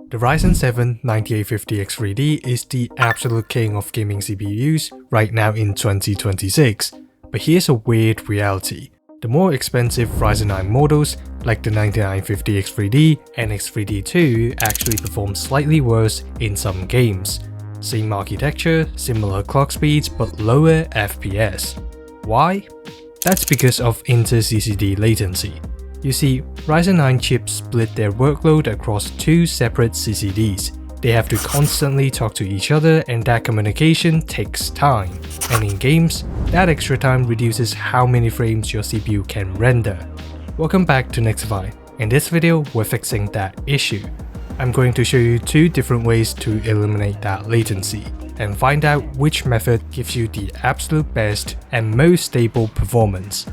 The Ryzen 7 9850X3D is the absolute king of gaming CPUs right now in 2026. But here's a weird reality. The more expensive Ryzen 9 models, like the 9950X3D and X3D2, actually perform slightly worse in some games. Same architecture, similar clock speeds, but lower FPS. Why? That's because of Inter-CCD latency. You see, Ryzen 9 chips split their workload across two separate CCDs. They have to constantly talk to each other, and that communication takes time. And in games, that extra time reduces how many frames your CPU can render. Welcome back to Nexify. In this video, we're fixing that issue. I'm going to show you two different ways to eliminate that latency, and find out which method gives you the absolute best and most stable performance.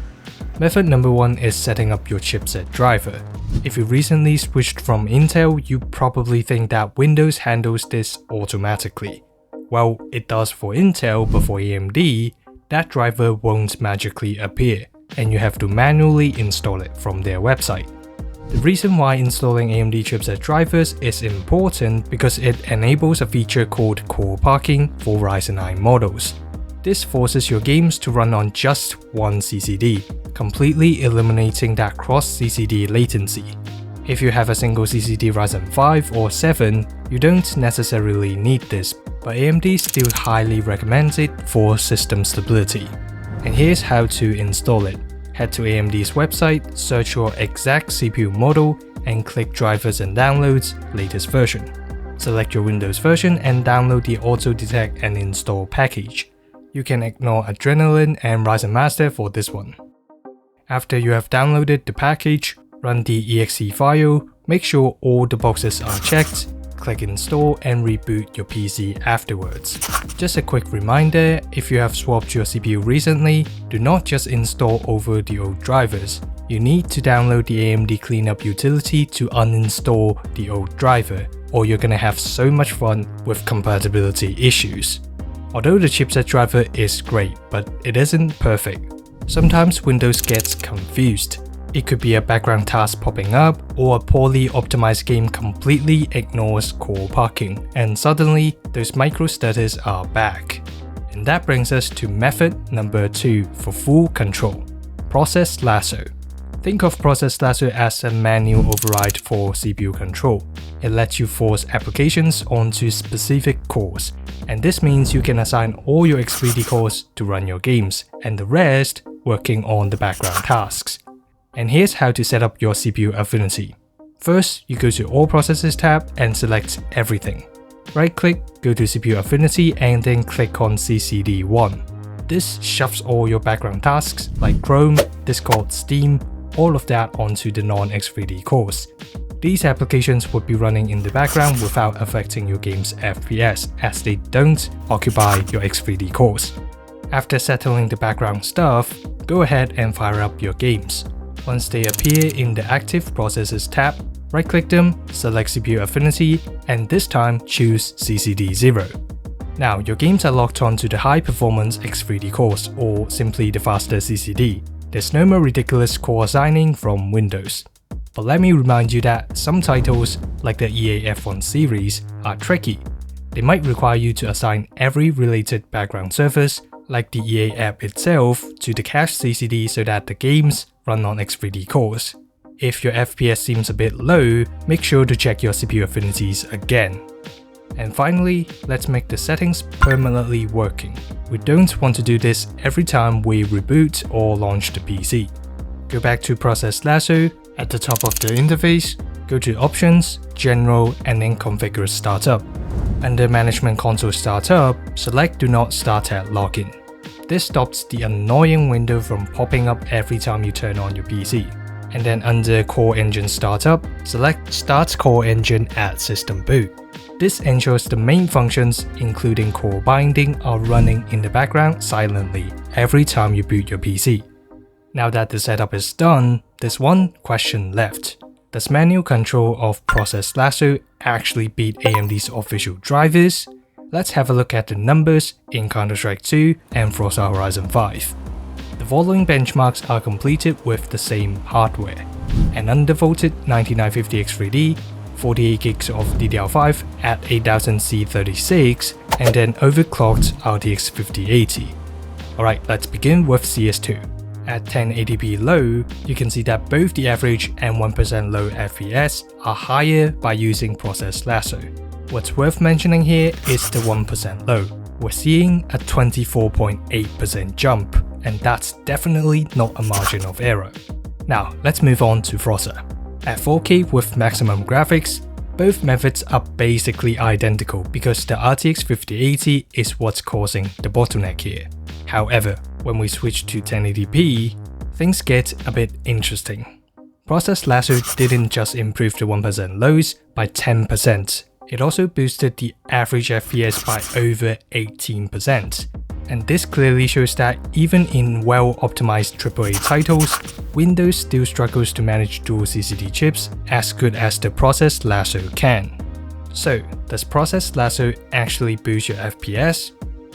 Method number one is setting up your chipset driver. If you recently switched from Intel, you probably think that Windows handles this automatically. Well, it does for Intel, but for AMD, that driver won't magically appear, and you have to manually install it from their website. The reason why installing AMD chipset drivers is important because it enables a feature called core parking for Ryzen 9 models. This forces your games to run on just one CCD, completely eliminating that cross-CCD latency. If you have a single CCD Ryzen 5 or 7, you don't necessarily need this, but AMD still highly recommends it for system stability. And here's how to install it. Head to AMD's website, search your exact CPU model, and click Drivers and Downloads, latest version. Select your Windows version and download the Auto Detect and Install package. You can ignore Adrenaline and Ryzen Master for this one. After you have downloaded the package, run the exe file, make sure all the boxes are checked, click install and reboot your PC afterwards. Just a quick reminder, if you have swapped your CPU recently, do not just install over the old drivers. You need to download the AMD Cleanup utility to uninstall the old driver, or you're gonna have so much fun with compatibility issues. Although the chipset driver is great, but it isn't perfect. Sometimes Windows gets confused. It could be a background task popping up, or a poorly optimized game completely ignores core parking, and suddenly those micro-stutters are back. And that brings us to method number 2 for full control. Process Lasso. Think of Process Lasso as a manual override for CPU control. It lets you force applications onto specific cores, and this means you can assign all your X3D cores to run your games, and the rest working on the background tasks. And here's how to set up your CPU affinity. First, you go to All Processes tab and select Everything. Right-click, go to CPU Affinity, and then click on CCD1. This shoves all your background tasks like Chrome, Discord, Steam, all of that onto the non-X3D cores. These applications would be running in the background without affecting your game's FPS, as they don't occupy your X3D cores. After settling the background stuff, go ahead and fire up your games. Once they appear in the Active Processes tab, right-click them, select CPU Affinity, and this time choose CCD0. Now your games are locked onto the high-performance X3D cores, or simply the faster CCD. There's no more ridiculous core assigning from Windows. But let me remind you that some titles, like the EA F1 series, are tricky. They might require you to assign every related background service, like the EA app itself, to the cache CCD so that the games run on X3D cores. If your FPS seems a bit low, make sure to check your CPU affinities again. And finally, let's make the settings permanently working. We don't want to do this every time we reboot or launch the PC. Go back to Process Lasso, at the top of the interface, go to Options, General, and then Configure Startup. Under Management Console Startup, select Do Not Start at Login. This stops the annoying window from popping up every time you turn on your PC. And then under Core Engine Startup, select Start Core Engine at System Boot. This ensures the main functions, including core binding, are running in the background silently every time you boot your PC. Now that the setup is done, there's one question left. Does manual control of Process Lasso actually beat AMD's official drivers? Let's have a look at the numbers in Counter-Strike 2 and Forza Horizon 5. The following benchmarks are completed with the same hardware. An undervolted 9950X3D, 48 gigs of DDR5 at 8000C36 and then overclocked RTX 5080. Alright, let's begin with CS2. At 1080p low, you can see that both the average and 1% low FPS are higher by using Process Lasso. What's worth mentioning here is the 1% low. We're seeing a 24.8% jump, and that's definitely not a margin of error. Now, let's move on to Frosser. At 4K with maximum graphics, both methods are basically identical because the RTX 5080 is what's causing the bottleneck here. However, when we switch to 1080p, things get a bit interesting. Process Lasso didn't just improve the 1% lows by 10%, it also boosted the average FPS by over 18%. And this clearly shows that even in well-optimized AAA titles, Windows still struggles to manage dual-CCD chips as good as the Process Lasso can. So, does Process Lasso actually boost your FPS?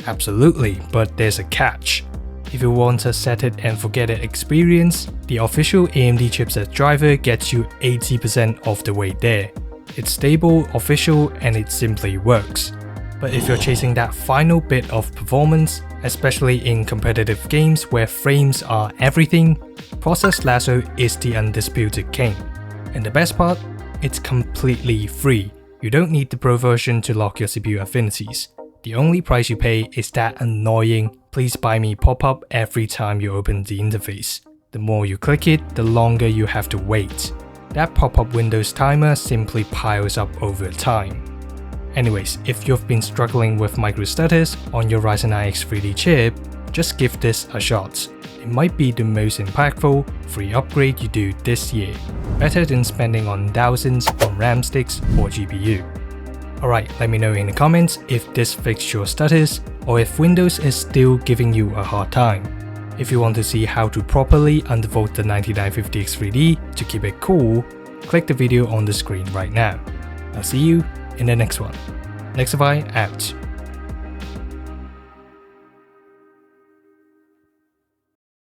Absolutely, but there's a catch. If you want a set it and forget it experience, the official AMD Chipset Driver gets you 80% of the way there. It's stable, official, and it simply works. But if you're chasing that final bit of performance, especially in competitive games where frames are everything, Process Lasso is the undisputed king. And the best part? It's completely free. You don't need the Pro version to lock your CPU affinities. The only price you pay is that annoying "please buy me" pop-up every time you open the interface. The more you click it, the longer you have to wait. That pop-up Windows timer simply piles up over time. Anyways, if you've been struggling with micro-stutters on your Ryzen RX 3D chip, just give this a shot. It might be the most impactful free upgrade you do this year, better than spending on thousands on RAM sticks or GPU. Alright, let me know in the comments if this fixed your stutters or if Windows is still giving you a hard time. If you want to see how to properly undervolt the 9950X3D to keep it cool, click the video on the screen right now. I'll see you in the next one. Nexify out.